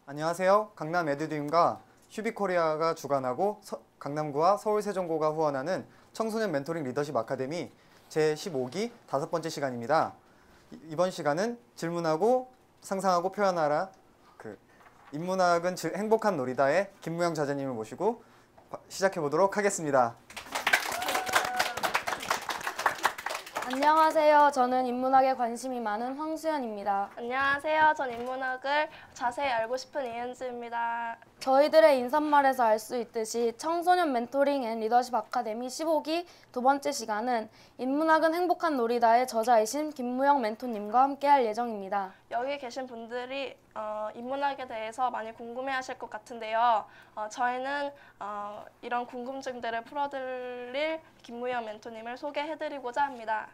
안녕하세요. 강남 에듀드림과 휴비코리아가 주관하고 강남구와 서울세종고가 후원하는 청소년 멘토링 리더십 아카데미 제15기 5번째 시간입니다. 이번 시간은 질문하고 상상하고 표현하라 인문학은 행복한 놀이다의 김무영 자재님을 모시고 시작해 보도록 하겠습니다. 안녕하세요. 저는 인문학에 관심이 많은 황수연입니다. 안녕하세요. 전 인문학을 자세히 알고 싶은 이은지입니다. 저희들의 인사말에서 알 수 있듯이 청소년 멘토링 앤 리더십 아카데미 15기 2번째 시간은 인문학은 행복한 놀이다의 저자이신 김무영 멘토님과 함께할 예정입니다. 여기 계신 분들이 인문학에 대해서 많이 궁금해하실 것 같은데요. 저희는 이런 궁금증들을 풀어드릴 김무영 멘토님을 소개해드리고자 합니다.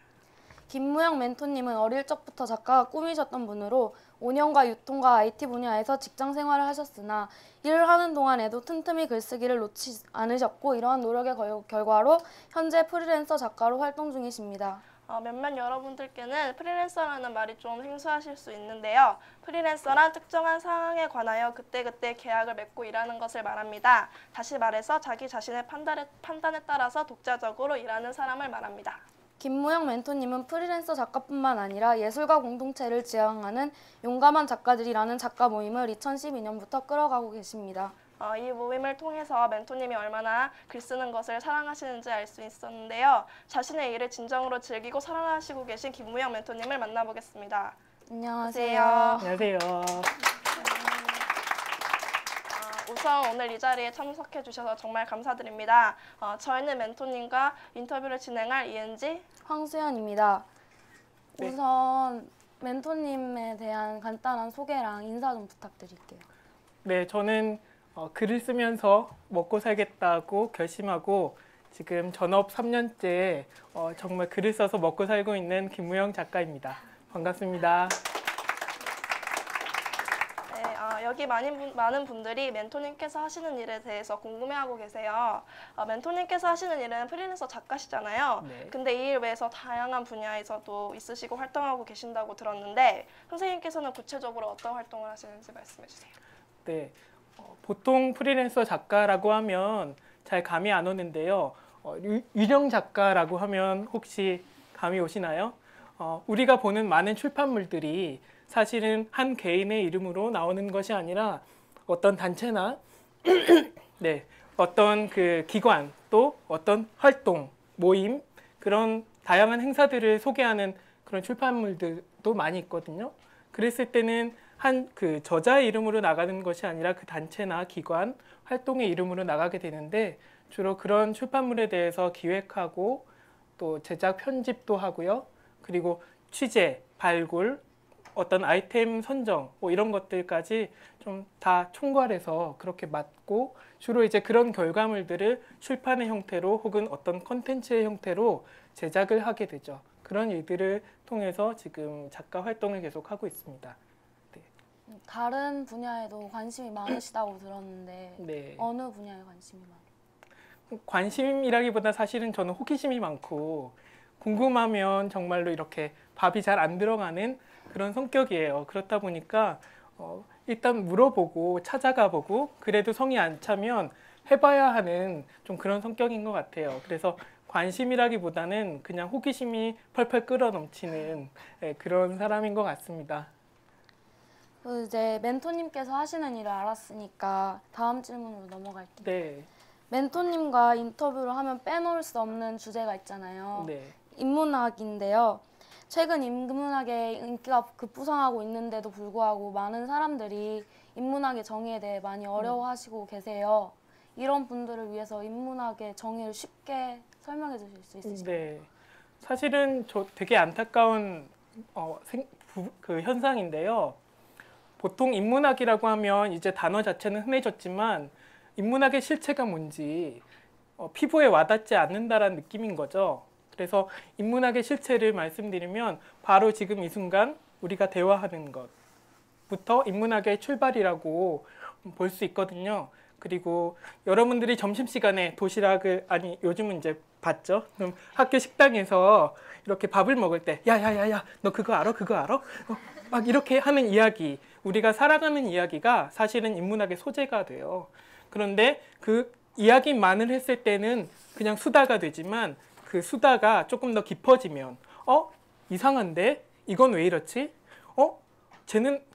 김무영 멘토님은 어릴 적부터 작가가 꿈이셨던 분으로 5년과 유통과 IT 분야에서 직장 생활을 하셨으나 일을 하는 동안에도 틈틈이 글쓰기를 놓지 않으셨고 이러한 노력의 결과로 현재 프리랜서 작가로 활동 중이십니다. 몇몇 여러분들께는 프리랜서라는 말이 좀 생소하실 수 있는데요. 프리랜서란 특정한 상황에 관하여 그때그때 계약을 맺고 일하는 것을 말합니다. 다시 말해서 자기 자신의 판단에 따라서 독자적으로 일하는 사람을 말합니다. 김무영 멘토님은 프리랜서 작가뿐만 아니라 예술가 공동체를 지향하는 용감한 작가들이라는 작가 모임을 2012년부터 끌어가고 계십니다. 이 모임을 통해서 멘토님이 얼마나 글 쓰는 것을 사랑하시는지 알 수 있었는데요. 자신의 일을 진정으로 즐기고 사랑하시고 계신 김무영 멘토님을 만나보겠습니다. 안녕하세요. 안녕하세요. 우선 오늘 이 자리에 참석해 주셔서 정말 감사드립니다. 저희는 멘토님과 인터뷰를 진행할 이은지, 황수연입니다. 네. 우선 멘토님에 대한 간단한 소개랑 인사 좀 부탁드릴게요. 네, 저는 글을 쓰면서 먹고 살겠다고 결심하고 지금 전업 3년째 정말 글을 써서 먹고 살고 있는 김무영 작가입니다. 반갑습니다. 여기 많은 분들이 멘토님께서 하시는 일에 대해서 궁금해하고 계세요. 멘토님께서 하시는 일은 프리랜서 작가시잖아요. 네. 근데 이 일 외에서 다양한 분야에서도 있으시고 활동하고 계신다고 들었는데 선생님께서는 구체적으로 어떤 활동을 하시는지 말씀해 주세요. 네, 보통 프리랜서 작가라고 하면 잘 감이 안 오는데요. 유령 작가라고 하면 혹시 감이 오시나요? 우리가 보는 많은 출판물들이 사실은 한 개인의 이름으로 나오는 것이 아니라 어떤 단체나 네, 어떤 그 기관 또 어떤 활동, 모임 그런 다양한 행사들을 소개하는 그런 출판물들도 많이 있거든요. 그랬을 때는 한 그 저자의 이름으로 나가는 것이 아니라 그 단체나 기관, 활동의 이름으로 나가게 되는데 주로 그런 출판물에 대해서 기획하고 또 제작 편집도 하고요. 그리고 취재, 발굴, 어떤 아이템 선정 뭐 이런 것들까지 좀 다 총괄해서 그렇게 맡고 주로 이제 그런 결과물들을 출판의 형태로 혹은 어떤 컨텐츠의 형태로 제작을 하게 되죠. 그런 일들을 통해서 지금 작가 활동을 계속 하고 있습니다. 네. 다른 분야에도 관심이 많으시다고 들었는데 네. 어느 분야에 관심이 많아요? 관심이라기보다 사실은 저는 호기심이 많고 궁금하면 정말로 이렇게 밥이 잘 안 들어가는 그런 성격이에요. 그렇다 보니까 일단 물어보고 찾아가 보고 그래도 성이 안 차면 해봐야 하는 좀 그런 성격인 것 같아요. 그래서 관심이라기보다는 그냥 호기심이 펄펄 끓어넘치는 그런 사람인 것 같습니다. 이제 멘토님께서 하시는 일을 알았으니까 다음 질문으로 넘어갈게요. 네. 멘토님과 인터뷰를 하면 빼놓을 수 없는 주제가 있잖아요. 네. 인문학인데요. 최근 인문학의 인기가 급부상하고 있는데도 불구하고 많은 사람들이 인문학의 정의에 대해 많이 어려워하시고 계세요. 이런 분들을 위해서 인문학의 정의를 쉽게 설명해 주실 수 있으실까요? 네. 사실은 저 되게 안타까운 그 현상인데요. 보통 인문학이라고 하면 이제 단어 자체는 흔해졌지만 인문학의 실체가 뭔지 피부에 와닿지 않는다라는 느낌인 거죠. 그래서 인문학의 실체를 말씀드리면 바로 지금 이 순간 우리가 대화하는 것부터 인문학의 출발이라고 볼 수 있거든요. 그리고 여러분들이 점심시간에 도시락을, 아니 요즘은 이제 봤죠? 그럼 학교 식당에서 이렇게 밥을 먹을 때 야야야야 너 그거 알아? 그거 알아? 막 이렇게 하는 이야기, 우리가 살아가는 이야기가 사실은 인문학의 소재가 돼요. 그런데 그 이야기만을 했을 때는 그냥 수다가 되지만 그 수다가 조금 더 깊어지면 이상한데? 이건 왜 이렇지?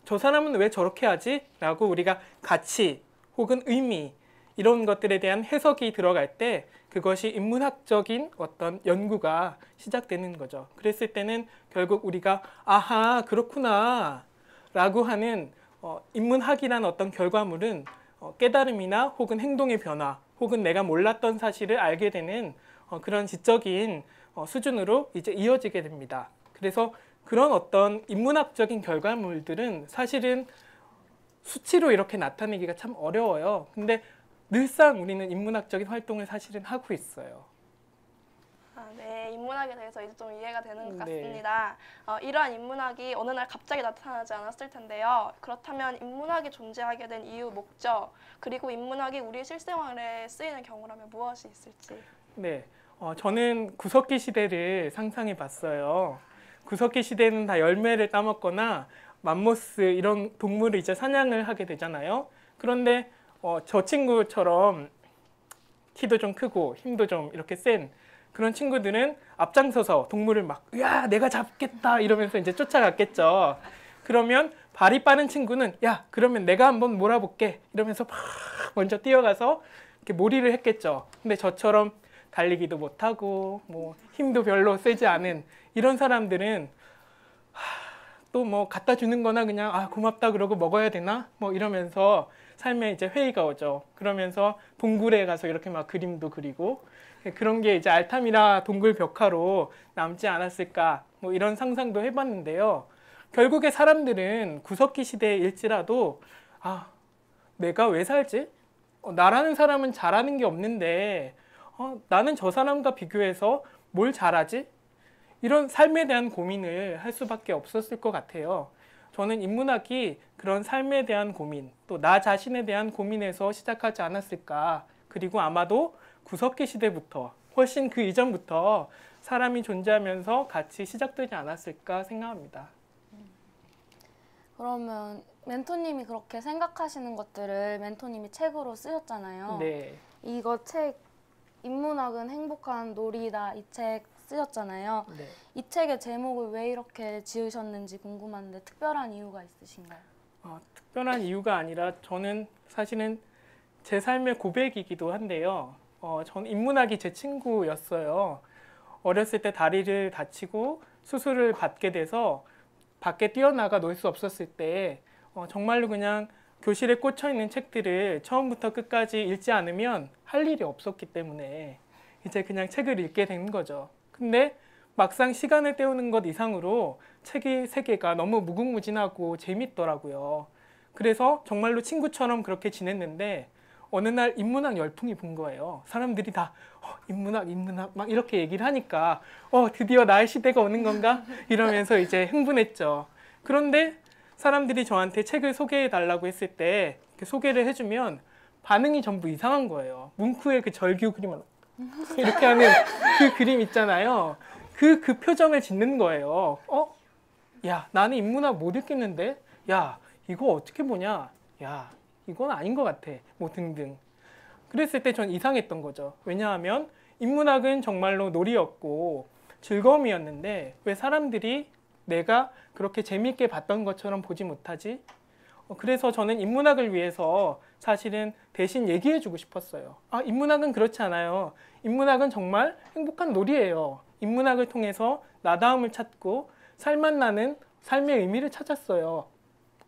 저 사람은 왜 저렇게 하지? 라고 우리가 가치 혹은 의미 이런 것들에 대한 해석이 들어갈 때 그것이 인문학적인 어떤 연구가 시작되는 거죠. 그랬을 때는 결국 우리가 아하 그렇구나 라고 하는 인문학이라는 어떤 결과물은 깨달음이나 혹은 행동의 변화 혹은 내가 몰랐던 사실을 알게 되는 그런 지적인 수준으로 이제 이어지게 됩니다. 그래서 그런 어떤 인문학적인 결과물들은 사실은 수치로 이렇게 나타내기가 참 어려워요. 근데 늘상 우리는 인문학적인 활동을 사실은 하고 있어요. 네, 인문학에 대해서 이제 좀 이해가 되는 것 네. 같습니다. 이러한 인문학이 어느 날 갑자기 나타나지 않았을 텐데요. 그렇다면 인문학이 존재하게 된 이유, 목적, 그리고 인문학이 우리 실생활에 쓰이는 경우라면 무엇이 있을지. 네, 저는 구석기 시대를 상상해 봤어요. 구석기 시대는 다 열매를 따먹거나 맘모스 이런 동물을 이제 사냥을 하게 되잖아요. 그런데 저 친구처럼 키도 좀 크고 힘도 좀 이렇게 센 그런 친구들은 앞장서서 동물을 막 야 내가 잡겠다 이러면서 이제 쫓아갔겠죠. 그러면 발이 빠른 친구는 야 그러면 내가 한번 몰아볼게 이러면서 막 먼저 뛰어가서 이렇게 몰이를 했겠죠. 근데 저처럼 달리기도 못하고 뭐 힘도 별로 세지 않은 이런 사람들은 또 뭐 갖다 주는 거나 그냥 아 고맙다 그러고 먹어야 되나 뭐 이러면서 삶에 이제 회의가 오죠. 그러면서 동굴에 가서 이렇게 막 그림도 그리고 그런 게 이제 알타미라 동굴 벽화로 남지 않았을까 뭐 이런 상상도 해봤는데요. 결국에 사람들은 구석기 시대일지라도 아 내가 왜 살지? 나라는 사람은 잘하는 게 없는데 나는 저 사람과 비교해서 뭘 잘하지? 이런 삶에 대한 고민을 할 수밖에 없었을 것 같아요. 저는 인문학이 그런 삶에 대한 고민, 또 나 자신에 대한 고민에서 시작하지 않았을까. 그리고 아마도 구석기 시대부터 훨씬 그 이전부터 사람이 존재하면서 같이 시작되지 않았을까 생각합니다. 그러면 멘토님이 그렇게 생각하시는 것들을 멘토님이 책으로 쓰셨잖아요. 네. 이거 책 인문학은 행복한 놀이다 이 책 쓰셨잖아요. 네. 이 책의 제목을 왜 이렇게 지으셨는지 궁금한데 특별한 이유가 있으신가요? 특별한 이유가 아니라 저는 사실은 제 삶의 고백이기도 한데요. 저는 인문학이 제 친구였어요. 어렸을 때 다리를 다치고 수술을 받게 돼서 밖에 뛰어나가 놀 수 없었을 때 정말로 그냥 교실에 꽂혀 있는 책들을 처음부터 끝까지 읽지 않으면 할 일이 없었기 때문에 이제 그냥 책을 읽게 된 거죠. 근데 막상 시간을 때우는 것 이상으로 책의 세계가 너무 무궁무진하고 재밌더라고요. 그래서 정말로 친구처럼 그렇게 지냈는데 어느 날 인문학 열풍이 분 거예요. 사람들이 다 인문학 막 이렇게 얘기를 하니까 드디어 나의 시대가 오는 건가? 이러면서 이제 흥분했죠. 그런데 사람들이 저한테 책을 소개해 달라고 했을 때 이렇게 소개를 해주면 반응이 전부 이상한 거예요. 뭉크의 그 절규 그림을 이렇게 하는 그 그림 있잖아요. 그 표정을 짓는 거예요. 야, 나는 인문학 못 읽겠는데? 야, 이거 어떻게 보냐? 야, 이건 아닌 것 같아. 뭐 등등. 그랬을 때 전 이상했던 거죠. 왜냐하면 인문학은 정말로 놀이였고 즐거움이었는데 왜 사람들이 내가 그렇게 재미있게 봤던 것처럼 보지 못하지? 그래서 저는 인문학을 위해서 사실은 대신 얘기해주고 싶었어요. 인문학은 그렇지 않아요. 인문학은 정말 행복한 놀이예요. 인문학을 통해서 나다움을 찾고 살맛 나는 삶의 의미를 찾았어요.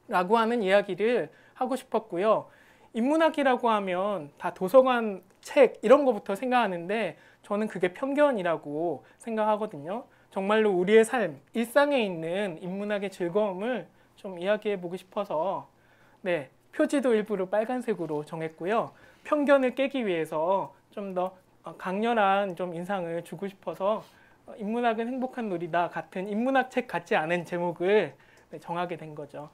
라고 하는 이야기를 하고 싶었고요. 인문학이라고 하면 다 도서관, 책 이런 거부터 생각하는데 저는 그게 편견이라고 생각하거든요. 정말로 우리의 삶, 일상에 있는 인문학의 즐거움을 좀 이야기해보고 싶어서 네, 표지도 일부러 빨간색으로 정했고요. 편견을 깨기 위해서 좀 더 강렬한 좀 인상을 주고 싶어서 인문학은 행복한 놀이다 같은 인문학 책 같지 않은 제목을 정하게 된 거죠.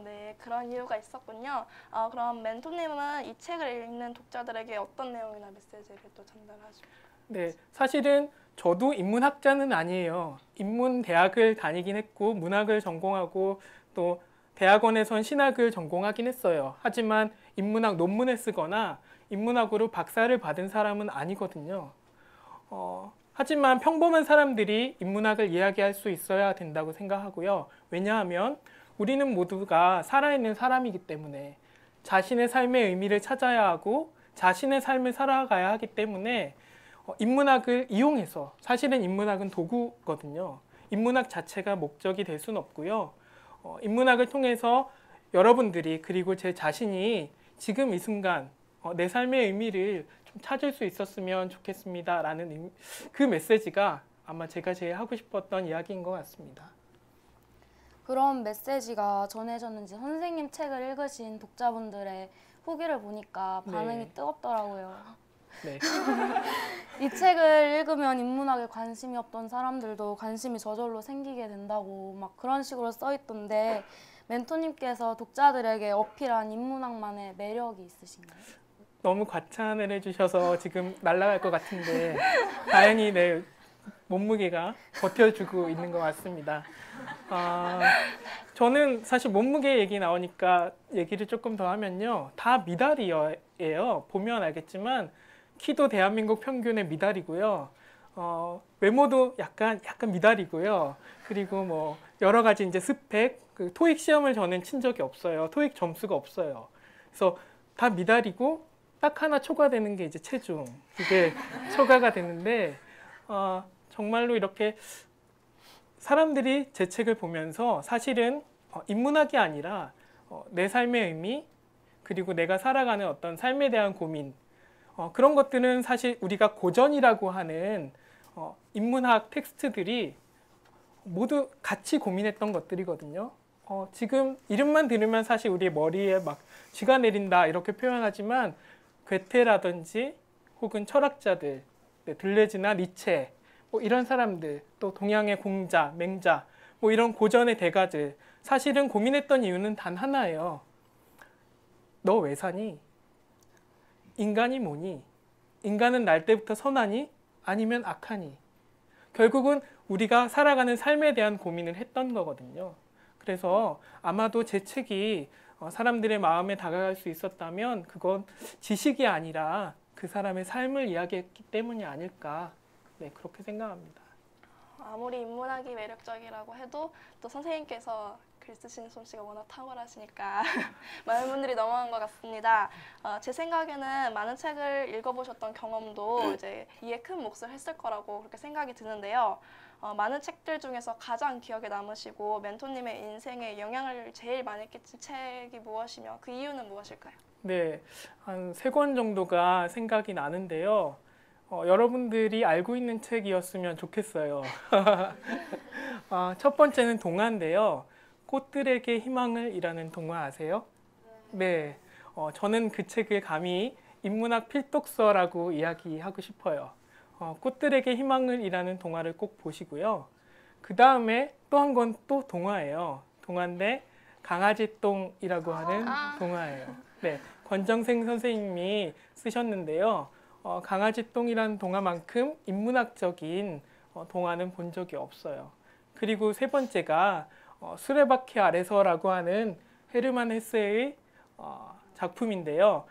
네, 그런 이유가 있었군요. 그럼 멘토님은 이 책을 읽는 독자들에게 어떤 내용이나 메시지를 또 전달하죠? 네, 사실은 저도 인문학자는 아니에요. 인문대학을 다니긴 했고 문학을 전공하고 또 대학원에선 신학을 전공하긴 했어요. 하지만 인문학 논문을 쓰거나 인문학으로 박사를 받은 사람은 아니거든요. 하지만 평범한 사람들이 인문학을 이야기할 수 있어야 된다고 생각하고요. 왜냐하면 우리는 모두가 살아있는 사람이기 때문에 자신의 삶의 의미를 찾아야 하고 자신의 삶을 살아가야 하기 때문에 인문학을 이용해서, 사실은 인문학은 도구거든요. 인문학 자체가 목적이 될 수는 없고요. 인문학을 통해서 여러분들이 그리고 제 자신이 지금 이 순간 내 삶의 의미를 좀 찾을 수 있었으면 좋겠습니다 라는 그 메시지가 아마 제가 제일 하고 싶었던 이야기인 것 같습니다. 그런 메시지가 전해졌는지 선생님 책을 읽으신 독자분들의 후기를 보니까 반응이 네. 뜨겁더라고요. 네. 이 책을 읽으면 인문학에 관심이 없던 사람들도 관심이 저절로 생기게 된다고 막 그런 식으로 써 있던데, 멘토님께서 독자들에게 어필한 인문학만의 매력이 있으신가요? 너무 과찬을 해주셔서 지금 날아갈 것 같은데 다행히 내 몸무게가 버텨주고 있는 것 같습니다. 저는 사실 몸무게 얘기 나오니까 얘기를 조금 더 하면요. 다 미달이에요. 보면 알겠지만 키도 대한민국 평균의 미달이고요. 외모도 약간 미달이고요. 그리고 뭐 여러 가지 이제 스펙, 그 토익 시험을 저는 친 적이 없어요. 토익 점수가 없어요. 그래서 다 미달이고 딱 하나 초과되는 게 이제 체중. 이게 초과가 되는데 정말로 이렇게 사람들이 제 책을 보면서 사실은 인문학이 아니라 내 삶의 의미, 그리고 내가 살아가는 어떤 삶에 대한 고민, 그런 것들은 사실 우리가 고전이라고 하는 인문학 텍스트들이 모두 같이 고민했던 것들이거든요. 지금 이름만 들으면 사실 우리 머리에 막 쥐가 내린다 이렇게 표현하지만 괴테라든지 혹은 철학자들, 들레즈나 니체, 뭐 이런 사람들, 또 동양의 공자, 맹자, 뭐 이런 고전의 대가들, 사실은 고민했던 이유는 단 하나예요. 너 왜 사니? 인간이 뭐니? 인간은 날 때부터 선하니? 아니면 악하니? 결국은 우리가 살아가는 삶에 대한 고민을 했던 거거든요. 그래서 아마도 제 책이 사람들의 마음에 다가갈 수 있었다면 그건 지식이 아니라 그 사람의 삶을 이야기했기 때문이 아닐까, 네, 그렇게 생각합니다. 아무리 인문학이 매력적이라고 해도 또 선생님께서 글 쓰시는 솜씨가 워낙 탁월하시니까 많은 분들이 넘어간 것 같습니다. 제 생각에는 많은 책을 읽어보셨던 경험도 이제 이에 큰 몫을 했을 거라고 그렇게 생각이 드는데요. 많은 책들 중에서 가장 기억에 남으시고 멘토님의 인생에 영향을 제일 많이 끼친 책이 무엇이며 그 이유는 무엇일까요? 네, 한 3권 정도가 생각이 나는데요. 여러분들이 알고 있는 책이었으면 좋겠어요. 첫 번째는 동화인데요. 꽃들에게 희망을 이라는 동화 아세요? 네, 저는 그 책을 감히 인문학 필독서라고 이야기하고 싶어요. 꽃들에게 희망을 이라는 동화를 꼭 보시고요. 그 다음에 또 한 권 또 동화예요. 동화인데 강아지똥이라고 하는 동화예요. 네, 권정생 선생님이 쓰셨는데요. 강아지똥이라는 동화만큼 인문학적인 동화는 본 적이 없어요. 그리고 세 번째가 수레바퀴 아래서라고 하는 헤르만 헤세의 작품인데요.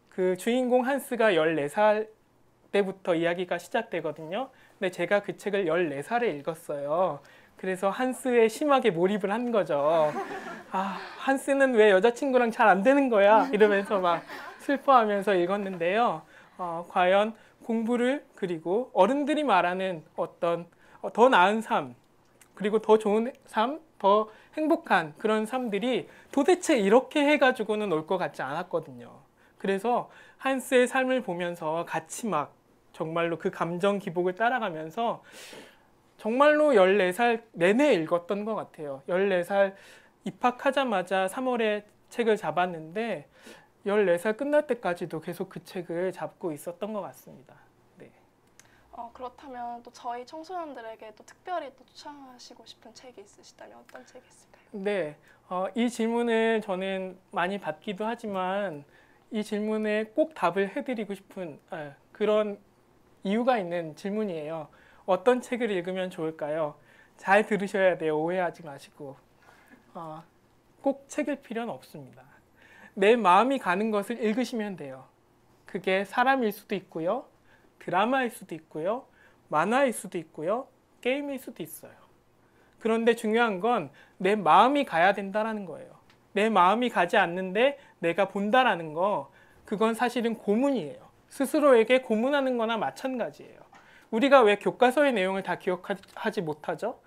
그 주인공 한스가 14살 때부터 이야기가 시작되거든요. 근데 제가 그 책을 14살에 읽었어요. 그래서 한스에 심하게 몰입을 한 거죠. 한스는 왜 여자친구랑 잘 안 되는 거야? 이러면서 막 슬퍼하면서 읽었는데요. 과연 공부를, 그리고 어른들이 말하는 어떤 더 나은 삶, 그리고 더 좋은 삶, 더 행복한 그런 삶들이 도대체 이렇게 해가지고는 올 것 같지 않았거든요. 그래서 한스의 삶을 보면서 같이 막 정말로 그 감정 기복을 따라가면서 정말로 14살 내내 읽었던 것 같아요. 14살 입학하자마자 3월에 책을 잡았는데 14살 끝날 때까지도 계속 그 책을 잡고 있었던 것 같습니다. 네. 그렇다면 또 저희 청소년들에게 또 특별히 또 추천하시고 싶은 책이 있으시다면 어떤 책이 있을까요? 네, 이 질문을 저는 많이 받기도 하지만 이 질문에 꼭 답을 해드리고 싶은 그런 이유가 있는 질문이에요. 어떤 책을 읽으면 좋을까요? 잘 들으셔야 돼요. 오해하지 마시고. 꼭 책일 필요는 없습니다. 내 마음이 가는 것을 읽으시면 돼요. 그게 사람일 수도 있고요. 드라마일 수도 있고요. 만화일 수도 있고요. 게임일 수도 있어요. 그런데 중요한 건 내 마음이 가야 된다는 거예요. 내 마음이 가지 않는데 내가 본다라는 거, 그건 사실은 고문이에요. 스스로에게 고문하는 거나 마찬가지예요. 우리가 왜 교과서의 내용을 다 기억하지 못하죠?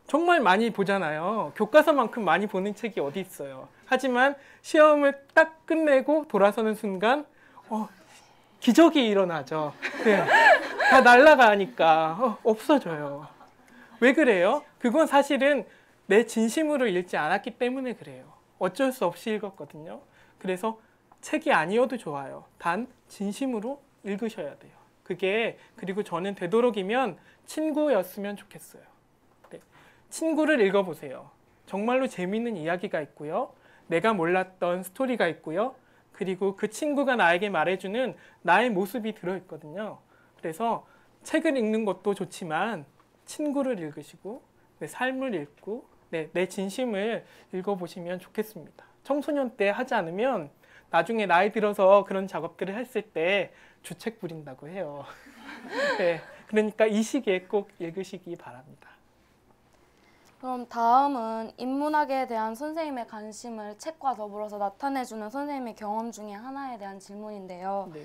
정말 많이 보잖아요. 교과서만큼 많이 보는 책이 어디 있어요. 하지만 시험을 딱 끝내고 돌아서는 순간 기적이 일어나죠. 네. 다 날아가니까 없어져요. 왜 그래요? 그건 사실은 내 진심으로 읽지 않았기 때문에 그래요. 어쩔 수 없이 읽었거든요. 그래서 책이 아니어도 좋아요. 단 진심으로 읽으셔야 돼요. 그리고 저는 되도록이면 친구였으면 좋겠어요. 네. 친구를 읽어보세요. 정말로 재미있는 이야기가 있고요. 내가 몰랐던 스토리가 있고요. 그리고 그 친구가 나에게 말해주는 나의 모습이 들어있거든요. 그래서 책을 읽는 것도 좋지만 친구를 읽으시고 내 삶을 읽고 내 진심을 읽어보시면 좋겠습니다. 청소년 때 하지 않으면 나중에 나이 들어서 그런 작업들을 했을 때 주책 부린다고 해요. 네, 그러니까 이 시기에 꼭 읽으시기 바랍니다. 그럼 다음은 인문학에 대한 선생님의 관심을 책과 더불어서 나타내주는 선생님의 경험 중에 하나에 대한 질문인데요. 네.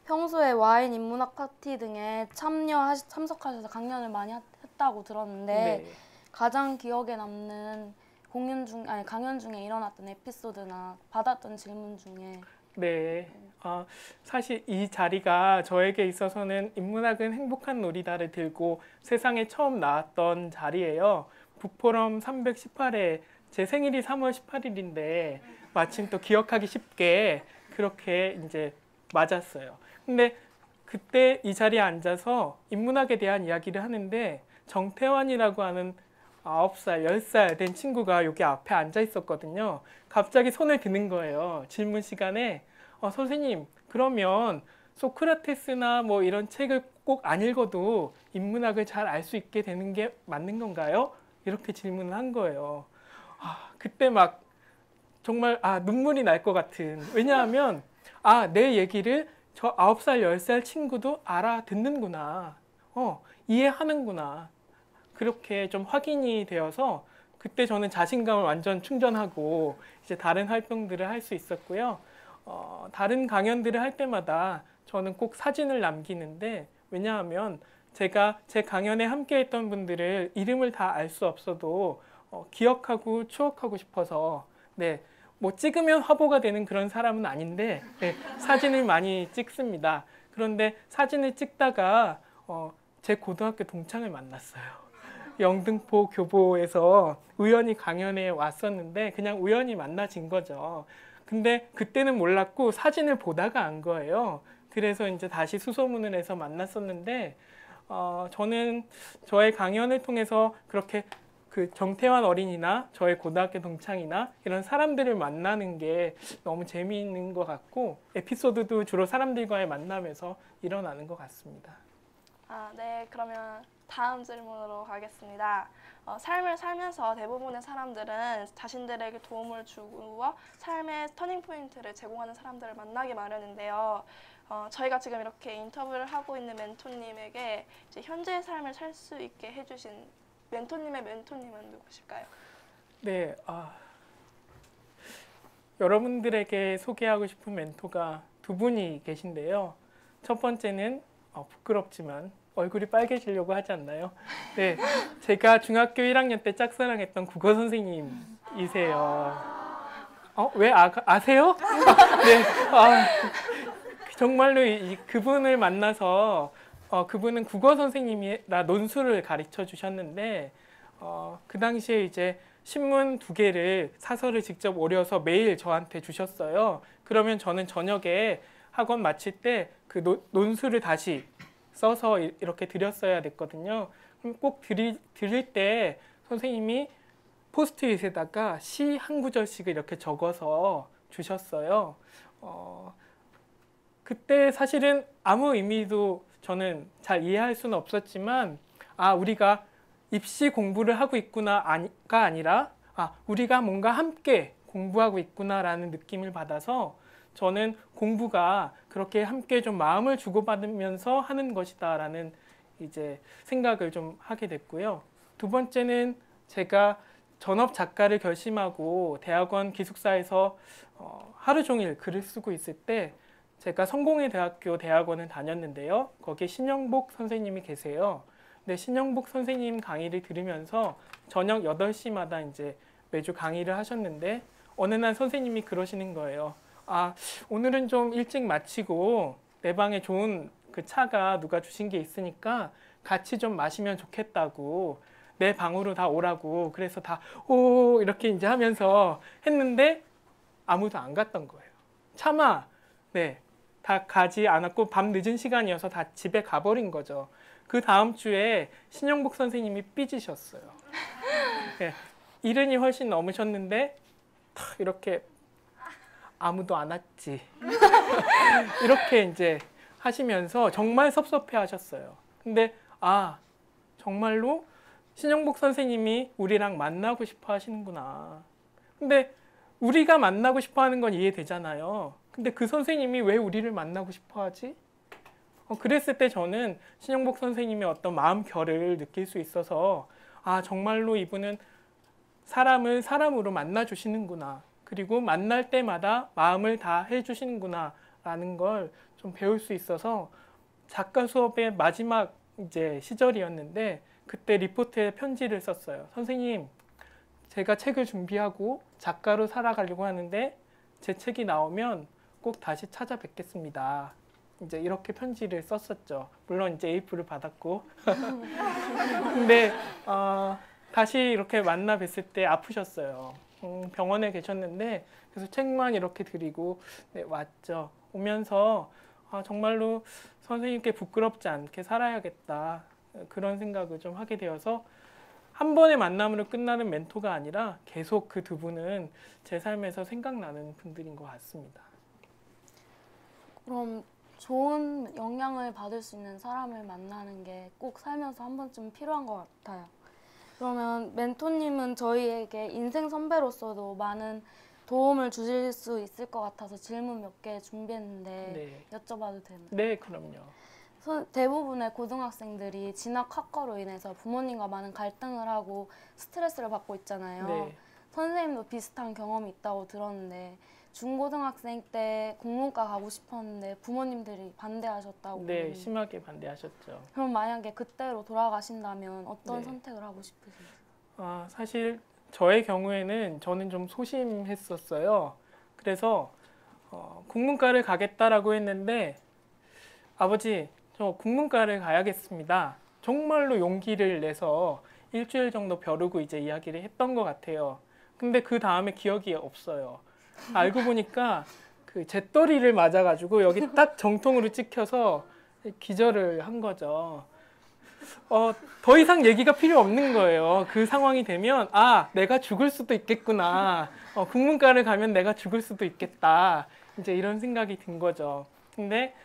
평소에 와인 인문학 파티 등에 참석하셔서 강연을 많이 했다고 들었는데 네. 가장 기억에 남는 강연 중에 일어났던 에피소드나 받았던 질문 중에. 네. 사실 이 자리가 저에게 있어서는 인문학은 행복한 놀이다를 들고 세상에 처음 나왔던 자리예요. 북포럼 318회 제 생일이 3월 18일인데 마침 또 기억하기 쉽게 그렇게 이제 맞았어요. 근데 그때 이 자리에 앉아서 인문학에 대한 이야기를 하는데 정태환이라고 하는 9살, 10살 된 친구가 여기 앞에 앉아 있었거든요. 갑자기 손을 드는 거예요. 질문 시간에 선생님, 그러면 소크라테스나 뭐 이런 책을 꼭 안 읽어도 인문학을 잘 알 수 있게 되는 게 맞는 건가요? 이렇게 질문을 한 거예요. 그때 막 정말 눈물이 날 것 같은. 왜냐하면 내 얘기를 저 9살, 10살 친구도 알아듣는구나. 이해하는구나. 그렇게 좀 확인이 되어서 그때 저는 자신감을 완전 충전하고 이제 다른 활동들을 할 수 있었고요. 다른 강연들을 할 때마다 저는 꼭 사진을 남기는데, 왜냐하면 제가 제 강연에 함께 했던 분들을 이름을 다 알 수 없어도 기억하고 추억하고 싶어서, 네, 뭐 찍으면 화보가 되는 그런 사람은 아닌데 네, 사진을 많이 찍습니다. 그런데 사진을 찍다가 제 고등학교 동창을 만났어요. 영등포 교보에서 우연히 강연에 왔었는데 그냥 우연히 만나진 거죠. 근데 그때는 몰랐고 사진을 보다가 안 거예요. 그래서 이제 다시 수소문을 해서 만났었는데 저는 저의 강연을 통해서 그렇게 그 정태환 어린이나 저의 고등학교 동창이나 이런 사람들을 만나는 게 너무 재미있는 것 같고 에피소드도 주로 사람들과의 만남에서 일어나는 것 같습니다. 네, 그러면 다음 질문으로 가겠습니다. 삶을 살면서 대부분의 사람들은 자신들에게 도움을 주고 삶의 터닝포인트를 제공하는 사람들을 만나기 마련인데요. 저희가 지금 이렇게 인터뷰를 하고 있는 멘토님에게 이제 현재의 삶을 살 수 있게 해주신 멘토님의 멘토님은 누구실까요? 네, 여러분들에게 소개하고 싶은 멘토가 두 분이 계신데요. 첫 번째는 부끄럽지만 얼굴이 빨개지려고 하지 않나요? 네, 제가 중학교 1학년 때 짝사랑했던 국어 선생님이세요. 왜 아세요? 네, 정말로 그분을 만나서 그분은 국어 선생님이라 논술을 가르쳐 주셨는데 그 당시에 이제 신문 2개를 사설을 직접 오려서 매일 저한테 주셨어요. 그러면 저는 저녁에 학원 마칠 때 그 논술을 다시 써서 이렇게 드렸어야 됐거든요. 그럼 꼭 드릴 때 선생님이 포스트잇에다가 시 한 구절씩을 이렇게 적어서 주셨어요. 그때 사실은 아무 의미도 저는 잘 이해할 수는 없었지만, 우리가 입시 공부를 하고 있구나가 아니라 우리가 뭔가 함께 공부하고 있구나라는 느낌을 받아서 저는 공부가 그렇게 함께 좀 마음을 주고받으면서 하는 것이다라는 이제 생각을 좀 하게 됐고요. 두 번째는 제가 전업 작가를 결심하고 대학원 기숙사에서 하루 종일 글을 쓰고 있을 때 제가 성공회 대학교 대학원을 다녔는데요. 거기에 신영복 선생님이 계세요. 근데 신영복 선생님 강의를 들으면서 저녁 8시마다 이제 매주 강의를 하셨는데 어느 날 선생님이 그러시는 거예요. 오늘은 좀 일찍 마치고 내 방에 좋은 그 차가 누가 주신 게 있으니까 같이 좀 마시면 좋겠다고 내 방으로 다 오라고 그래서 다 오 이렇게 이제 하면서 했는데 아무도 안 갔던 거예요. 차마 다 가지 않았고 밤 늦은 시간이어서 다 집에 가버린 거죠. 그 다음 주에 신영복 선생님이 삐지셨어요. 이른이 훨씬 넘으셨는데 이렇게 아무도 안 왔지. 이렇게 이제 하시면서 정말 섭섭해 하셨어요. 근데 정말로 신영복 선생님이 우리랑 만나고 싶어 하시는구나. 근데 우리가 만나고 싶어 하는 건 이해되잖아요. 근데 그 선생님이 왜 우리를 만나고 싶어 하지? 그랬을 때 저는 신영복 선생님의 어떤 마음 결을 느낄 수 있어서 정말로 이분은 사람을 사람으로 만나 주시는구나. 그리고 만날 때마다 마음을 다 해주시는구나 라는 걸 좀 배울 수 있어서 작가 수업의 마지막 이제 시절이었는데 그때 리포트에 편지를 썼어요. 선생님, 제가 책을 준비하고 작가로 살아가려고 하는데 제 책이 나오면 꼭 다시 찾아뵙겠습니다. 이제 이렇게 편지를 썼었죠. 물론 이제 A프를 받았고. 근데 다시 이렇게 만나 뵀을 때 아프셨어요. 병원에 계셨는데 그래서 책만 이렇게 드리고 왔죠. 오면서 정말로 선생님께 부끄럽지 않게 살아야겠다. 그런 생각을 좀 하게 되어서 한 번의 만남으로 끝나는 멘토가 아니라 계속 그 두 분은 제 삶에서 생각나는 분들인 것 같습니다. 그럼 좋은 영향을 받을 수 있는 사람을 만나는 게 꼭 살면서 한 번쯤 필요한 것 같아요. 그러면 멘토님은 저희에게 인생 선배로서도 많은 도움을 주실 수 있을 것 같아서 질문 몇 개 준비했는데 여쭤봐도 되나요? 네, 그럼요. 대부분의 고등학생들이 진학학과로 인해서 부모님과 많은 갈등을 하고 스트레스를 받고 있잖아요. 선생님도 비슷한 경험이 있다고 들었는데 중고등학생 때 국문과 가고 싶었는데 부모님들이 반대하셨다고. 네, 심하게 반대하셨죠. 그럼 만약에 그때로 돌아가신다면 어떤 선택을 하고 싶으신가요? 사실 저의 경우에는 저는 좀 소심했었어요. 그래서 국문과를 가겠다라고 했는데 아버지, 저 국문과를 가야겠습니다. 정말로 용기를 내서 일주일 정도 벼르고 이제 이야기를 했던 것 같아요. 근데 그 다음에 기억이 없어요. 알고 보니까 그 잿더리를 맞아가지고 여기 딱 정통으로 찍혀서 기절을 한 거죠. 더 이상 얘기가 필요 없는 거예요. 그 상황이 되면 내가 죽을 수도 있겠구나. 국문과를 가면 내가 죽을 수도 있겠다. 이제 이런 생각이 든 거죠. 근데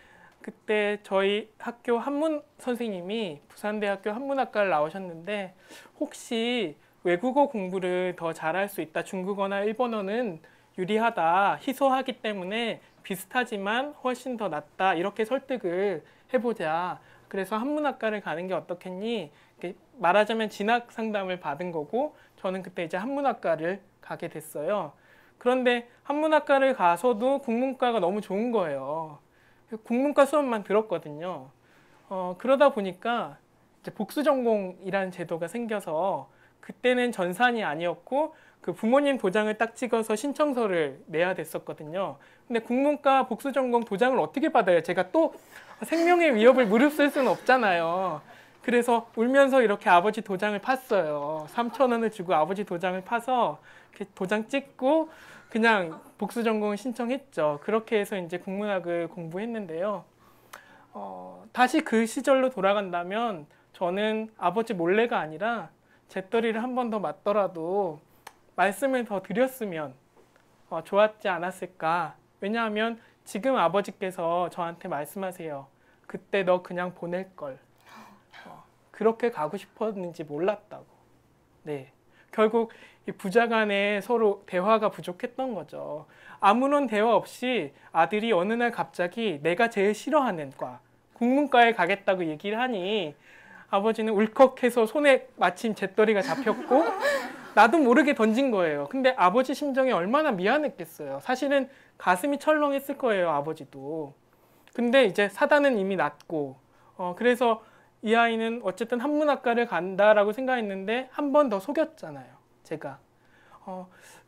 그때 저희 학교 한문 선생님이 부산대학교 한문학과를 나오셨는데 혹시 외국어 공부를 더 잘할 수 있다. 중국어나 일본어는 유리하다. 희소하기 때문에 비슷하지만 훨씬 더 낫다. 이렇게 설득을 해보자. 그래서 한문학과를 가는 게 어떻겠니? 말하자면 진학 상담을 받은 거고 저는 그때 이제 한문학과를 가게 됐어요. 그런데 한문학과를 가서도 국문과가 너무 좋은 거예요. 국문과 수업만 들었거든요. 그러다 보니까 이제 복수 전공이라는 제도가 생겨서 그때는 전산이 아니었고 그 부모님 도장을 딱 찍어서 신청서를 내야 됐었거든요. 근데 국문과 복수 전공 도장을 어떻게 받아요? 제가 또 생명의 위협을 무릅쓸 수는 없잖아요. 그래서 울면서 이렇게 아버지 도장을 팠어요. 3,000원을 주고 아버지 도장을 파서 이렇게 도장 찍고 그냥 복수 전공을 신청했죠. 그렇게 해서 이제 국문학을 공부했는데요. 다시 그 시절로 돌아간다면 저는 아버지 몰래가 아니라 잿더리를 한 번 더 맞더라도 말씀을 더 드렸으면 좋았지 않았을까. 왜냐하면 지금 아버지께서 저한테 말씀하세요. 그때 너 그냥 보낼 걸. 그렇게 가고 싶었는지 몰랐다고. 네. 결국 이 부자 간에 서로 대화가 부족했던 거죠. 아무런 대화 없이 아들이 어느 날 갑자기 내가 제일 싫어하는 과, 국문과에 가겠다고 얘기를 하니 아버지는 울컥해서 손에 마침 재떨이가 잡혔고 나도 모르게 던진 거예요. 근데 아버지 심정이 얼마나 미안했겠어요. 사실은 가슴이 철렁했을 거예요, 아버지도. 근데 이제 사단은 이미 났고 그래서 이 아이는 어쨌든 한문학과를 간다라고 생각했는데 한 번 더 속였잖아요, 제가.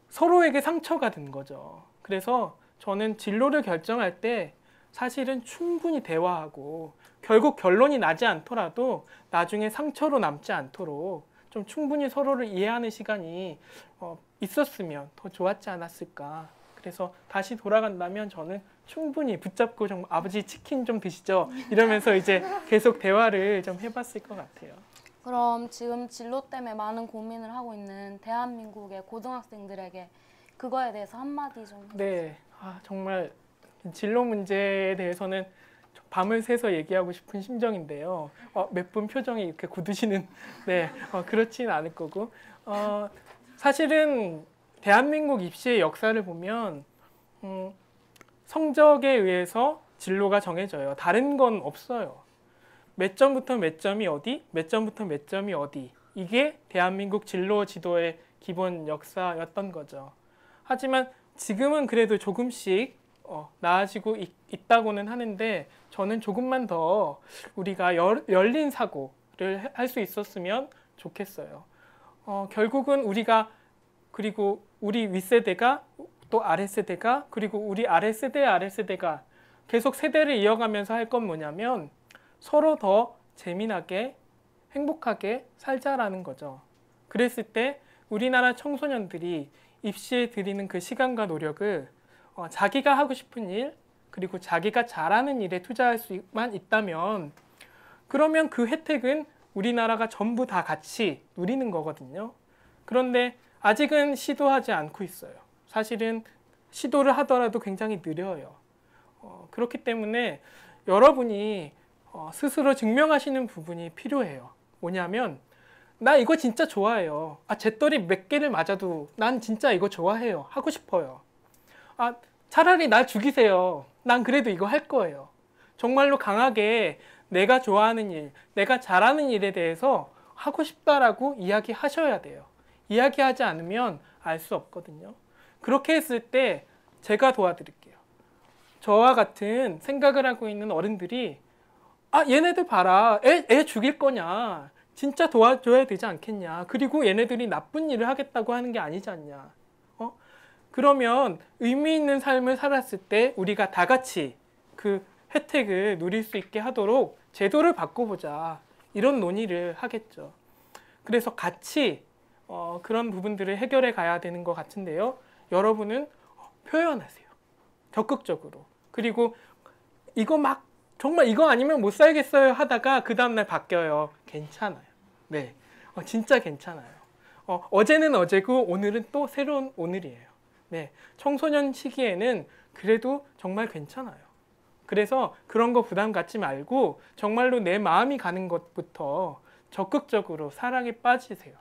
서로에게 상처가 든 거죠. 그래서 저는 진로를 결정할 때 사실은 충분히 대화하고 결국 결론이 나지 않더라도 나중에 상처로 남지 않도록 좀 충분히 서로를 이해하는 시간이 있었으면 더 좋았지 않았을까. 그래서 다시 돌아간다면 저는 충분히 붙잡고 좀 아버지 치킨 좀 드시죠 이러면서 이제 계속 대화를 좀 해봤을 것 같아요. 그럼 지금 진로 때문에 많은 고민을 하고 있는 대한민국의 고등학생들에게 그거에 대해서 한마디 좀 해주세요. 네, 정말 진로 문제에 대해서는 밤을 새서 얘기하고 싶은 심정인데요. 몇 분 표정이 이렇게 굳으시는, 네, 그렇진 않을 거고. 사실은 대한민국 입시의 역사를 보면 성적에 의해서 진로가 정해져요. 다른 건 없어요. 몇 점부터 몇 점이 어디, 몇 점부터 몇 점이 어디. 이게 대한민국 진로 지도의 기본 역사였던 거죠. 하지만 지금은 그래도 조금씩 나아지고 있다고는 하는데 저는 조금만 더 우리가 열린 사고를 할 수 있었으면 좋겠어요. 결국은 우리가 그리고 우리 윗세대가 또 아랫세대가 그리고 우리 아랫세대가 계속 세대를 이어가면서 할 건 뭐냐면 서로 더 재미나게 행복하게 살자라는 거죠. 그랬을 때 우리나라 청소년들이 입시에 들이는 그 시간과 노력을 자기가 하고 싶은 일 그리고 자기가 잘하는 일에 투자할 수만 있다면 그러면 그 혜택은 우리나라가 전부 다 같이 누리는 거거든요. 그런데 아직은 시도하지 않고 있어요. 사실은 시도를 하더라도 굉장히 느려요. 그렇기 때문에 여러분이 스스로 증명하시는 부분이 필요해요. 뭐냐면 나 이거 진짜 좋아해요. 재떨이 몇 개를 맞아도 난 진짜 이거 좋아해요. 하고 싶어요. 차라리 날 죽이세요. 난 그래도 이거 할 거예요. 정말로 강하게 내가 좋아하는 일, 내가 잘하는 일에 대해서 하고 싶다라고 이야기하셔야 돼요. 이야기하지 않으면 알 수 없거든요. 그렇게 했을 때 제가 도와드릴게요. 저와 같은 생각을 하고 있는 어른들이 얘네들 봐라. 애 죽일 거냐. 진짜 도와줘야 되지 않겠냐. 그리고 얘네들이 나쁜 일을 하겠다고 하는 게 아니지 않냐. 그러면 의미 있는 삶을 살았을 때 우리가 다 같이 그 혜택을 누릴 수 있게 하도록 제도를 바꿔보자. 이런 논의를 하겠죠. 그래서 같이 그런 부분들을 해결해 가야 되는 것 같은데요. 여러분은 표현하세요. 적극적으로. 그리고 이거 막 정말 이거 아니면 못 살겠어요 하다가 그 다음날 바뀌어요. 괜찮아요. 네, 진짜 괜찮아요. 어제는 어제고 오늘은 또 새로운 오늘이에요. 네, 청소년 시기에는 그래도 정말 괜찮아요. 그래서 그런 거 부담 갖지 말고 정말로 내 마음이 가는 것부터 적극적으로 사랑에 빠지세요.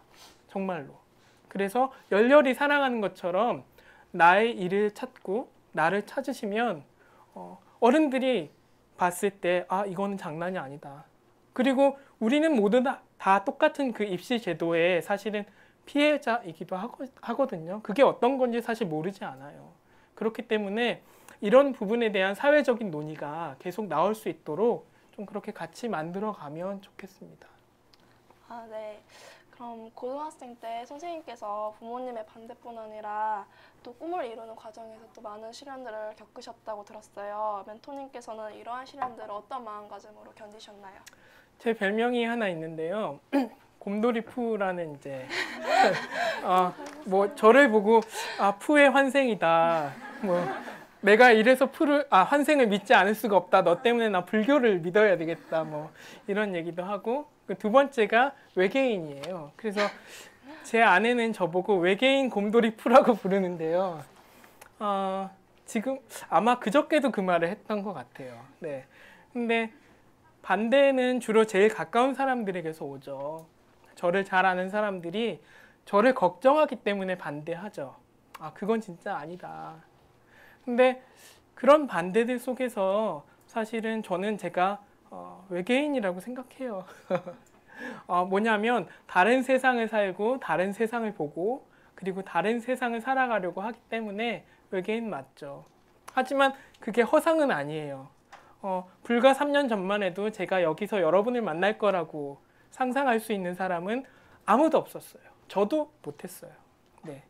정말로. 그래서 열렬히 사랑하는 것처럼 나의 일을 찾고 나를 찾으시면 어른들이 봤을 때 이거는 장난이 아니다. 그리고 우리는 모두 다 똑같은 그 입시 제도에 사실은 피해자이기도 하거든요. 그게 어떤 건지 사실 모르지 않아요. 그렇기 때문에 이런 부분에 대한 사회적인 논의가 계속 나올 수 있도록 좀 그렇게 같이 만들어 가면 좋겠습니다. 네. 그럼 고등학생 때 선생님께서 부모님의 반대뿐 아니라 또 꿈을 이루는 과정에서 또 많은 시련들을 겪으셨다고 들었어요. 멘토님께서는 이러한 시련들을 어떤 마음가짐으로 견디셨나요? 제 별명이 하나 있는데요. 곰돌이 푸라는 이제 뭐 저를 보고 푸의 환생이다. 뭐 내가 이래서 환생을 믿지 않을 수가 없다. 너 때문에 나 불교를 믿어야 되겠다. 뭐 이런 얘기도 하고 두 번째가 외계인이에요. 그래서 제 아내는 저보고 외계인 곰돌이 푸라고 부르는데요. 지금 아마 그저께도 그 말을 했던 것 같아요. 네. 근데 반대는 주로 제일 가까운 사람들에게서 오죠. 저를 잘 아는 사람들이 저를 걱정하기 때문에 반대하죠. 그건 진짜 아니다. 근데 그런 반대들 속에서 사실은 저는 제가 외계인이라고 생각해요. 뭐냐면 다른 세상을 살고 다른 세상을 보고 그리고 다른 세상을 살아가려고 하기 때문에 외계인 맞죠. 하지만 그게 허상은 아니에요. 불과 3년 전만 해도 제가 여기서 여러분을 만날 거라고 상상할 수 있는 사람은 아무도 없었어요. 저도 못했어요. 네.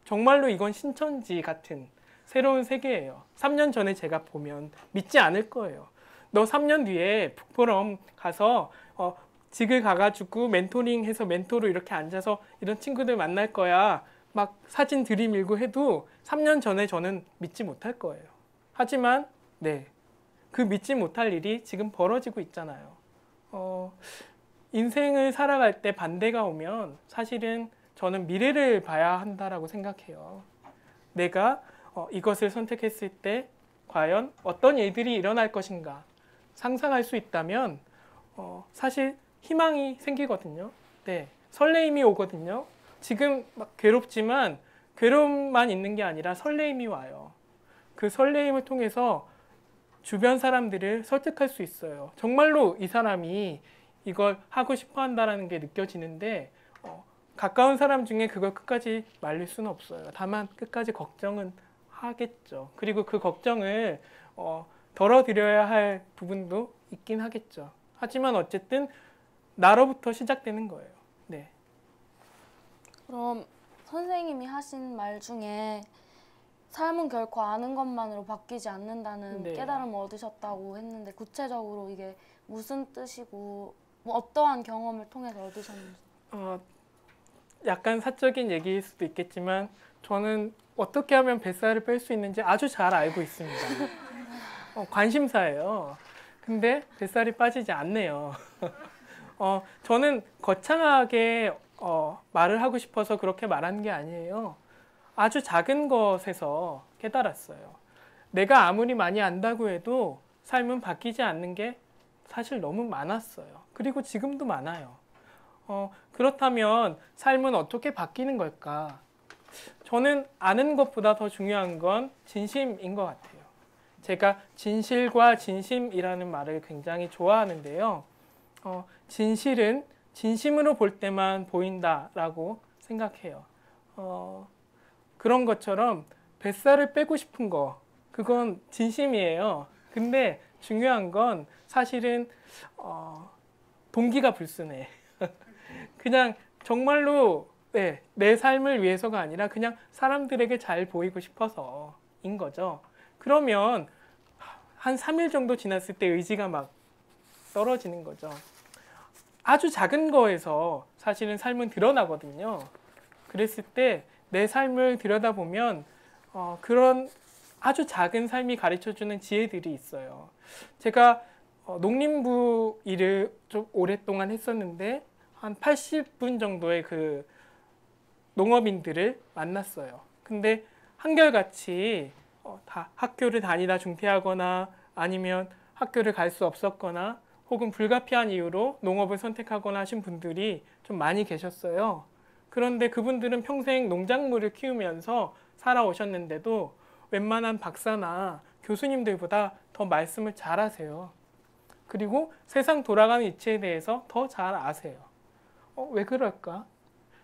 정말로 이건 신천지 같은 새로운 세계예요. 3년 전에 제가 보면 믿지 않을 거예요. 너 3년 뒤에 북포럼 가서 직을 가가지고 멘토링해서 멘토로 이렇게 앉아서 이런 친구들 만날 거야. 막 사진 들이밀고 해도 3년 전에 저는 믿지 못할 거예요. 하지만 네, 그 믿지 못할 일이 지금 벌어지고 있잖아요. 인생을 살아갈 때 반대가 오면 사실은 저는 미래를 봐야 한다라고 생각해요. 내가 이것을 선택했을 때 과연 어떤 일들이 일어날 것인가 상상할 수 있다면 사실 희망이 생기거든요. 네, 설레임이 오거든요. 지금 막 괴롭지만 괴로움만 있는 게 아니라 설레임이 와요. 그 설레임을 통해서 주변 사람들을 설득할 수 있어요. 정말로 이 사람이 이걸 하고 싶어 한다는 게 느껴지는데 가까운 사람 중에 그걸 끝까지 말릴 수는 없어요. 다만 끝까지 걱정은 하겠죠. 그리고 그 걱정을 덜어드려야 할 부분도 있긴 하겠죠. 하지만 어쨌든 나로부터 시작되는 거예요. 네. 그럼 선생님이 하신 말 중에 삶은 결코 아는 것만으로 바뀌지 않는다는 네. 깨달음을 얻으셨다고 했는데 구체적으로 이게 무슨 뜻이고 뭐 어떠한 경험을 통해서 얻으셨는지. 약간 사적인 얘기일 수도 있겠지만 저는 어떻게 하면 뱃살을 뺄 수 있는지 아주 잘 알고 있습니다. 관심사예요. 근데 뱃살이 빠지지 않네요. 저는 거창하게 말을 하고 싶어서 그렇게 말하는 게 아니에요. 아주 작은 것에서 깨달았어요. 내가 아무리 많이 안다고 해도 삶은 바뀌지 않는 게 사실 너무 많았어요. 그리고 지금도 많아요. 그렇다면 삶은 어떻게 바뀌는 걸까? 저는 아는 것보다 더 중요한 건 진심인 것 같아요. 제가 진실과 진심이라는 말을 굉장히 좋아하는데요. 진실은 진심으로 볼 때만 보인다라고 생각해요. 그런 것처럼 뱃살을 빼고 싶은 거, 그건 진심이에요. 근데 중요한 건 사실은 동기가 불순해. 그냥 정말로 내 삶을 위해서가 아니라 그냥 사람들에게 잘 보이고 싶어서인 거죠. 그러면 한 3일 정도 지났을 때 의지가 막 떨어지는 거죠. 아주 작은 거에서 사실은 삶은 드러나거든요. 그랬을 때 내 삶을 들여다보면 그런 아주 작은 삶이 가르쳐주는 지혜들이 있어요. 제가 농림부 일을 좀 오랫동안 했었는데 한 80분 정도의 그 농업인들을 만났어요. 근데 한결같이 다 학교를 다니다 중퇴하거나 아니면 학교를 갈 수 없었거나 혹은 불가피한 이유로 농업을 선택하거나 하신 분들이 좀 많이 계셨어요. 그런데 그분들은 평생 농작물을 키우면서 살아오셨는데도 웬만한 박사나 교수님들보다 더 말씀을 잘 하세요. 그리고 세상 돌아가는 이치에 대해서 더 잘 아세요. 왜 그럴까?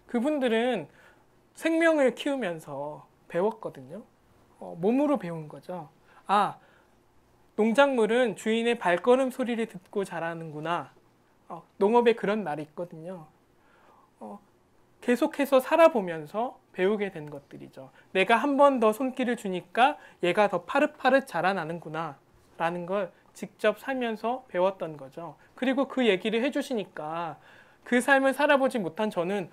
그분들은 생명을 키우면서 배웠거든요. 몸으로 배운 거죠. 농작물은 주인의 발걸음 소리를 듣고 자라는구나. 농업에 그런 말이 있거든요. 계속해서 살아보면서 배우게 된 것들이죠. 내가 한 번 더 손길을 주니까 얘가 더 파릇파릇 자라나는구나 라는 걸 직접 살면서 배웠던 거죠. 그리고 그 얘기를 해주시니까 그 삶을 살아보지 못한 저는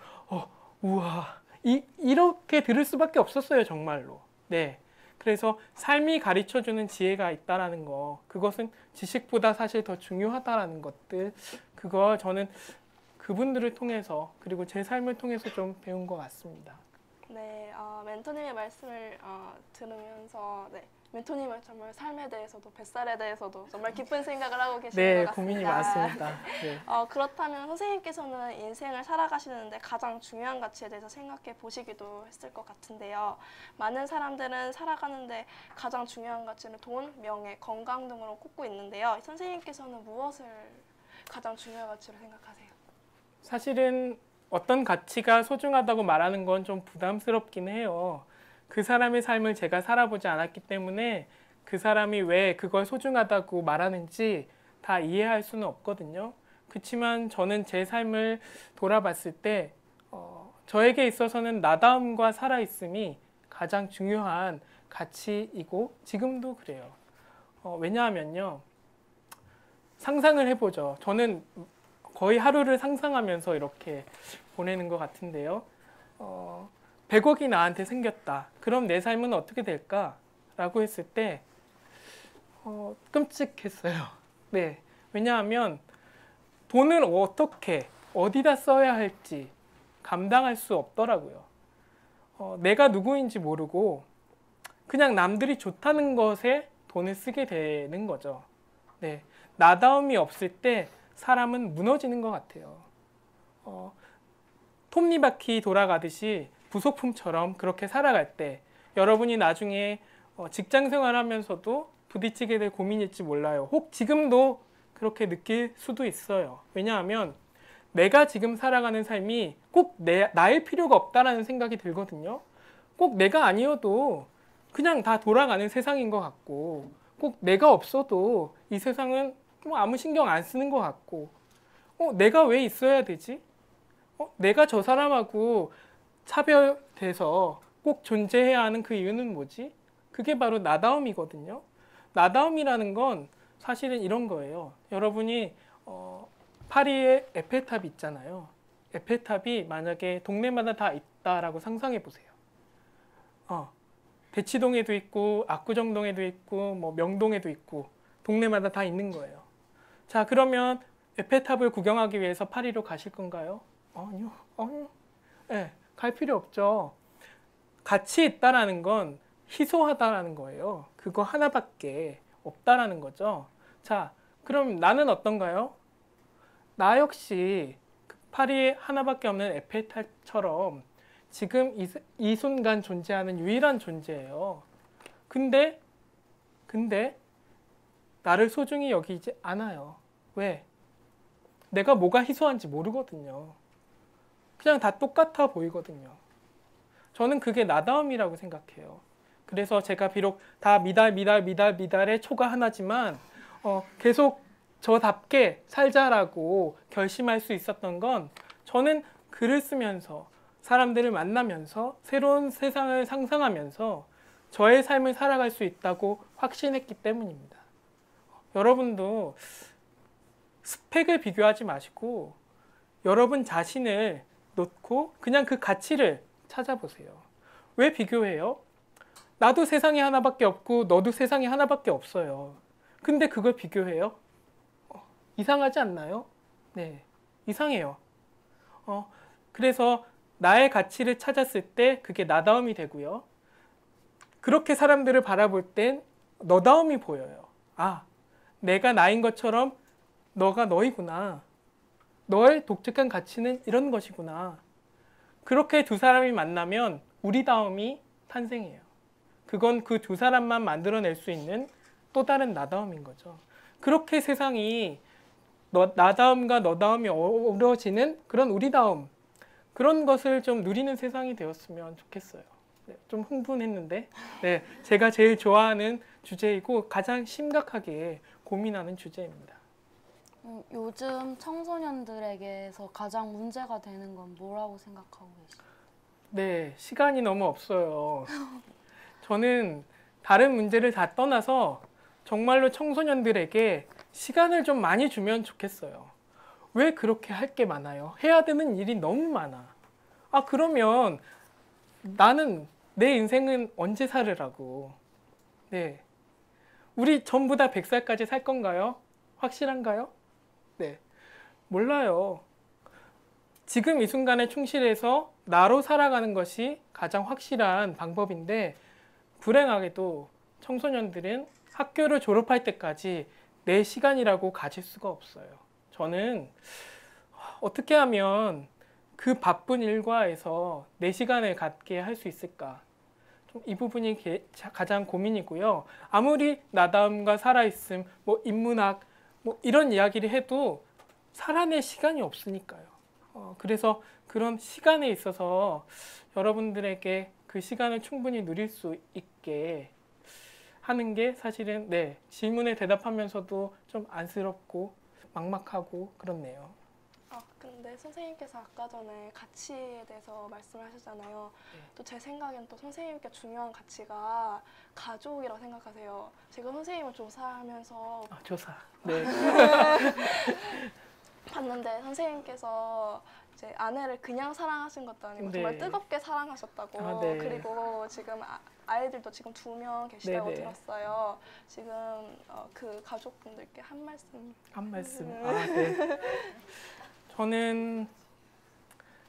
우와 이렇게 들을 수밖에 없었어요. 정말로. 네. 그래서 삶이 가르쳐주는 지혜가 있다라는 거, 그것은 지식보다 사실 더 중요하다라는 것들, 그거 저는 그분들을 통해서 그리고 제 삶을 통해서 좀 배운 것 같습니다. 네, 멘토님의 말씀을 들으면서 멘토님은 정말 삶에 대해서도 뱃살에 대해서도 정말 깊은 생각을 하고 계시는 네, 것 같습니다. 고민이 많습니다. 네. 그렇다면 선생님께서는 인생을 살아가시는데 가장 중요한 가치에 대해서 생각해 보시기도 했을 것 같은데요. 많은 사람들은 살아가는데 가장 중요한 가치는 돈, 명예, 건강 등으로 꼽고 있는데요. 선생님께서는 무엇을 가장 중요한 가치로 생각하세요? 사실은 어떤 가치가 소중하다고 말하는 건 좀 부담스럽긴 해요. 그 사람의 삶을 제가 살아보지 않았기 때문에 그 사람이 왜 그걸 소중하다고 말하는지 다 이해할 수는 없거든요. 그렇지만 저는 제 삶을 돌아봤을 때 저에게 있어서는 나다움과 살아있음이 가장 중요한 가치이고 지금도 그래요. 왜냐하면요. 상상을 해보죠. 저는 거의 하루를 상상하면서 이렇게 보내는 것 같은데요. 100억이 나한테 생겼다. 그럼 내 삶은 어떻게 될까? 라고 했을 때 끔찍했어요. 네. 왜냐하면 돈을 어떻게 어디다 써야 할지 감당할 수 없더라고요. 내가 누구인지 모르고 그냥 남들이 좋다는 것에 돈을 쓰게 되는 거죠. 네. 나다움이 없을 때 사람은 무너지는 것 같아요. 톱니바퀴 돌아가듯이 부속품처럼 그렇게 살아갈 때 여러분이 나중에 직장 생활하면서도 부딪히게 될 고민일지 몰라요. 혹 지금도 그렇게 느낄 수도 있어요. 왜냐하면 내가 지금 살아가는 삶이 꼭 나일 필요가 없다라는 생각이 들거든요. 꼭 내가 아니어도 그냥 다 돌아가는 세상인 것 같고 꼭 내가 없어도 이 세상은 뭐 아무 신경 안 쓰는 것 같고 내가 왜 있어야 되지? 내가 저 사람하고 차별돼서 꼭 존재해야 하는 그 이유는 뭐지? 그게 바로 나다움이거든요. 나다움이라는 건 사실은 이런 거예요. 여러분이 파리에 에펠탑이 있잖아요. 에펠탑이 만약에 동네마다 다 있다라고 상상해 보세요. 대치동에도 있고 압구정동에도 있고 뭐 명동에도 있고 동네마다 다 있는 거예요. 자, 그러면 에펠탑을 구경하기 위해서 파리로 가실 건가요? 아니요. 네, 갈 필요 없죠. 가치 있다라는 건 희소하다라는 거예요. 그거 하나밖에 없다라는 거죠. 자, 그럼 나는 어떤가요? 나 역시 파리에 하나밖에 없는 에펠탑처럼 지금 이 순간 존재하는 유일한 존재예요. 근데 나를 소중히 여기지 않아요. 왜? 내가 뭐가 희소한지 모르거든요. 그냥 다 똑같아 보이거든요. 저는 그게 나다움이라고 생각해요. 그래서 제가 비록 다 미달의 초가 하나지만 계속 저답게 살자라고 결심할 수 있었던 건 저는 글을 쓰면서 사람들을 만나면서 새로운 세상을 상상하면서 저의 삶을 살아갈 수 있다고 확신했기 때문입니다. 여러분도 스펙을 비교하지 마시고 여러분 자신을 놓고 그냥 그 가치를 찾아보세요. 왜 비교해요? 나도 세상에 하나밖에 없고 너도 세상에 하나밖에 없어요. 근데 그걸 비교해요? 이상하지 않나요? 네, 이상해요. 그래서 나의 가치를 찾았을 때 그게 나다움이 되고요. 그렇게 사람들을 바라볼 땐 너다움이 보여요. 아, 내가 나인 것처럼 너가 너이구나. 너의 독특한 가치는 이런 것이구나. 그렇게 두 사람이 만나면 우리다움이 탄생해요. 그건 그 두 사람만 만들어낼 수 있는 또 다른 나다움인 거죠. 그렇게 세상이 나다움과 너다움이 어우러지는 그런 우리다움, 그런 것을 좀 누리는 세상이 되었으면 좋겠어요. 네, 좀 흥분했는데 네, 제가 제일 좋아하는 주제이고 가장 심각하게 고민하는 주제입니다. 요즘 청소년들에게서 가장 문제가 되는 건 뭐라고 생각하고 계세요? 네, 시간이 너무 없어요. 저는 다른 문제를 다 떠나서 정말로 청소년들에게 시간을 좀 많이 주면 좋겠어요. 왜 그렇게 할 게 많아요? 해야 되는 일이 너무 많아. 그러면 나는 내 인생은 언제 살으라고. 네. 우리 전부 다 100살까지 살 건가요? 확실한가요? 네. 몰라요. 지금 이 순간에 충실해서 나로 살아가는 것이 가장 확실한 방법인데 불행하게도 청소년들은 학교를 졸업할 때까지 내 시간이라고 가질 수가 없어요. 저는 어떻게 하면 그 바쁜 일과에서 내 시간을 갖게 할 수 있을까? 좀 이 부분이 가장 고민이고요. 아무리 나다움과 살아있음, 뭐 인문학, 뭐 이런 이야기를 해도 살아낼 시간이 없으니까요. 그래서 그런 시간에 있어서 여러분들에게 그 시간을 충분히 누릴 수 있게 하는 게 사실은 네, 질문에 대답하면서도 좀 안쓰럽고 막막하고 그렇네요. 근데 선생님께서 아까 전에 가치에 대해서 말씀하셨잖아요. 또 제 생각엔 또 선생님께 중요한 가치가 가족이라고 생각하세요. 제가 선생님을 조사하면서 조사. 네. 봤는데 선생님께서 이제 아내를 그냥 사랑하신 것도 아니고 정말 네. 뜨겁게 사랑하셨다고. 네. 그리고 지금 아이들도 지금 2명 계시다고 네네. 들었어요. 지금 그 가족분들께 한 말씀. 한 말씀. 네. 저는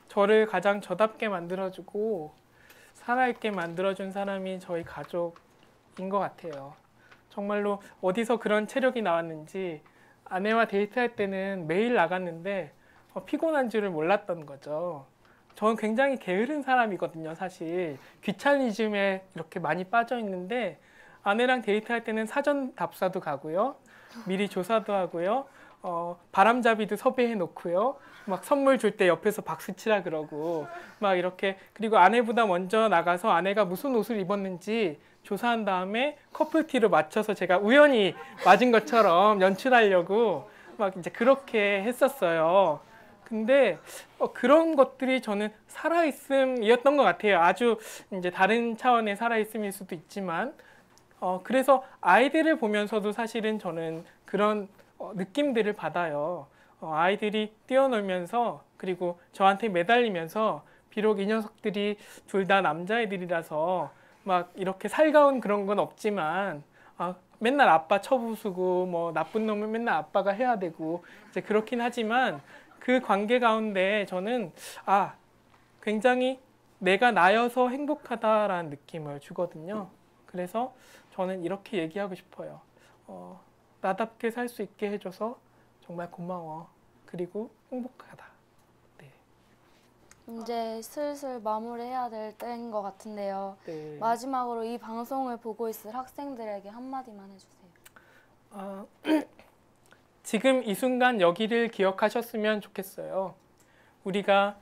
저를 가장 저답게 만들어주고 살아있게 만들어준 사람이 저희 가족인 것 같아요. 정말로 어디서 그런 체력이 나왔는지 아내와 데이트할 때는 매일 나갔는데 피곤한 줄을 몰랐던 거죠. 저는 굉장히 게으른 사람이거든요, 사실. 귀차니즘에 이렇게 많이 빠져 있는데 아내랑 데이트할 때는 사전 답사도 가고요. 미리 조사도 하고요. 바람잡이도 섭외해 놓고요. 막 선물 줄 때 옆에서 박수 치라 그러고 막 이렇게 그리고 아내보다 먼저 나가서 아내가 무슨 옷을 입었는지 조사한 다음에 커플티로 맞춰서 제가 우연히 맞은 것처럼 연출하려고 막 이제 그렇게 했었어요. 근데 그런 것들이 저는 살아있음이었던 것 같아요. 아주 이제 다른 차원의 살아있음일 수도 있지만 그래서 아이들을 보면서도 사실은 저는 그런 느낌들을 받아요. 아이들이 뛰어놀면서 그리고 저한테 매달리면서 비록 이 녀석들이 둘 다 남자애들이라서 막 이렇게 살가운 그런 건 없지만 맨날 아빠 쳐부수고 뭐 나쁜 놈은 맨날 아빠가 해야 되고 이제 그렇긴 하지만 그 관계 가운데 저는 굉장히 내가 나여서 행복하다라는 느낌을 주거든요. 그래서 저는 이렇게 얘기하고 싶어요. 나답게 살 수 있게 해줘서 정말 고마워. 그리고 행복하다. 네. 이제 슬슬 마무리해야 될 때인 것 같은데요. 네. 마지막으로 이 방송을 보고 있을 학생들에게 한마디만 해주세요. 지금 이 순간 여기를 기억하셨으면 좋겠어요. 우리가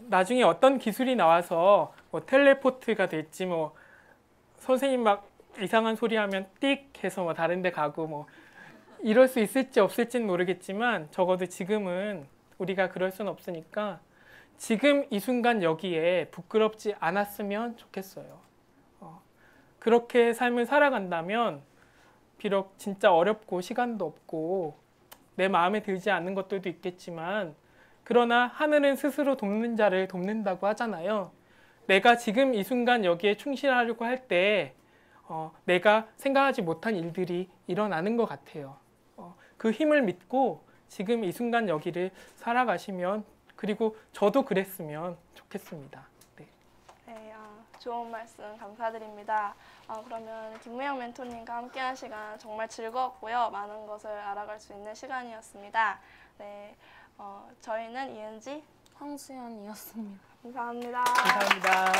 나중에 어떤 기술이 나와서 뭐 텔레포트가 될지 뭐 선생님 막 이상한 소리 하면 띡 해서 뭐 다른 데 가고 뭐 이럴 수 있을지 없을지는 모르겠지만 적어도 지금은 우리가 그럴 수는 없으니까 지금 이 순간 여기에 부끄럽지 않았으면 좋겠어요. 그렇게 삶을 살아간다면 비록 진짜 어렵고 시간도 없고 내 마음에 들지 않는 것들도 있겠지만 그러나 하늘은 스스로 돕는 자를 돕는다고 하잖아요. 내가 지금 이 순간 여기에 충실하려고 할 때 내가 생각하지 못한 일들이 일어나는 것 같아요. 그 힘을 믿고 지금 이 순간 여기를 살아가시면 그리고 저도 그랬으면 좋겠습니다. 네. 네, 좋은 말씀 감사드립니다. 그러면 김무영 멘토님과 함께한 시간 정말 즐거웠고요. 많은 것을 알아갈 수 있는 시간이었습니다. 네, 저희는 이은지, 황수연이었습니다. 감사합니다. 감사합니다.